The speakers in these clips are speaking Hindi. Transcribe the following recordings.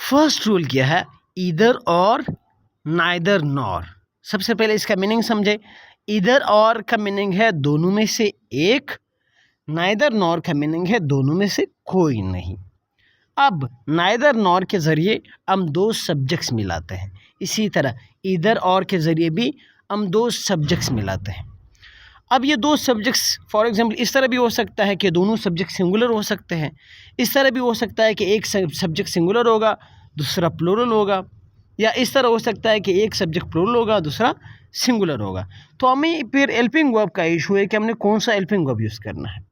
फर्स्ट रूल क्या है, ईदर और नाइदर नॉर। सबसे पहले इसका मीनिंग समझे। ईदर और का मीनिंग है दोनों में से एक, नाइदर नॉर का मीनिंग है दोनों में से कोई नहीं। अब नाइदर नॉर के ज़रिए हम दो सब्जेक्ट्स मिलाते हैं, इसी तरह ईदर और के ज़रिए भी हम दो सब्जेक्ट्स मिलाते हैं। अब ये दो सब्जेक्ट्स फॉर एग्जांपल इस तरह भी हो सकता है कि दोनों सब्जेक्ट सिंगुलर हो सकते हैं, इस तरह भी हो सकता है कि एक सब्जेक्ट सिंगुलर होगा दूसरा प्लूरल होगा, या इस तरह हो सकता है कि एक सब्जेक्ट प्लूरल होगा दूसरा सिंगुलर होगा। तो हमें फिर हेल्पिंग वर्ब का इशू है कि हमने कौन सा हेल्पिंग वर्ब यूज़ करना है।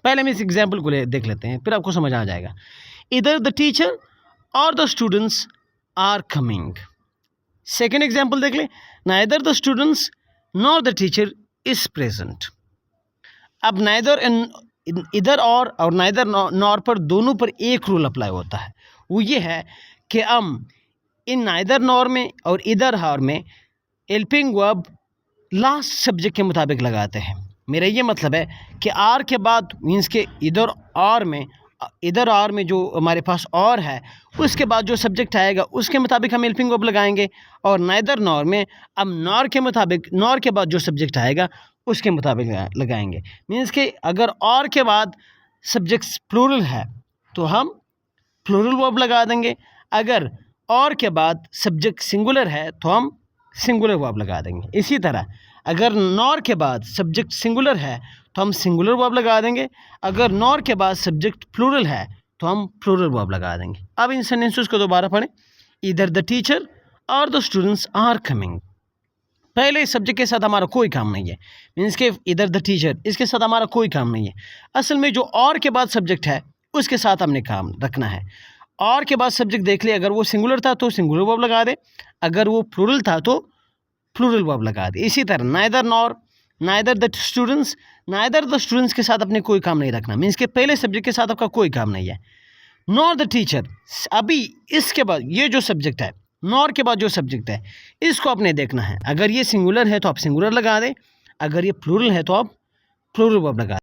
पहले हम इस एग्जाम्पल को देख लेते हैं, फिर आपको समझ आ जाएगा। इधर द टीचर और the students are coming. Second example देख ले, neither the students nor the teacher is present. अब नाइदर इधर और नाइदर नॉर पर दोनों पर एक रूल अप्लाई होता है, वो ये है कि हम इन नाइदर नॉर में और इधर हार में हेल्पिंग वर्ब लास्ट सब्जेक्ट के मुताबिक लगाते हैं। मेरा ये मतलब है कि आर के बाद मीन्स के इधर आर में जो हमारे पास और है उसके बाद जो सब्जेक्ट आएगा उसके मुताबिक हम हेल्पिंग वर्ब लगाएंगे, और नाइदर नॉर में हम नॉर के मुताबिक नॉर के बाद जो सब्जेक्ट आएगा उसके मुताबिक लगाएंगे। मीन्स के अगर और के बाद सब्जेक्ट्स प्लूरल है तो हम प्लूरल वर्ब लगा देंगे, अगर और के बाद सब्जेक्ट सिंगुलर है तो हम सिंगुलर वर्ब लगा देंगे। इसी तरह अगर नॉर के बाद सब्जेक्ट सिंगुलर है तो हम सिंगुलर वर्ब लगा देंगे, अगर नॉर के बाद सब्जेक्ट प्लूरल है तो हम प्लूरल वर्ब लगा देंगे। अब इन सेंटेंसेस को दोबारा पढ़ें। इधर द टीचर और द स्टूडेंट्स आर कमिंग। पहले इस सब्जेक्ट के साथ हमारा कोई काम नहीं है, मीन्स के इधर द टीचर इसके साथ हमारा कोई काम नहीं है। असल में जो और के बाद सब्जेक्ट है उसके साथ हमने काम रखना है। और के बाद सब्जेक्ट देख ले, अगर वो सिंगुलर था तो सिंगुलर वर्ब लगा दे, अगर वो प्लूरल था तो प्लूरल वर्ब लगा दे। इसी तरह neither nor neither the students के साथ अपने कोई काम नहीं रखना, मीन्स के पहले सब्जेक्ट के साथ आपका कोई काम नहीं है। नॉर द टीचर, अभी इसके बाद ये जो सब्जेक्ट है नॉर के बाद जो सब्जेक्ट है इसको आपने देखना है, अगर ये सिंगुलर है तो आप सिंगुलर लगा दें, अगर ये प्लूरल है तो आप प्लूरल वर्ब लगा दें।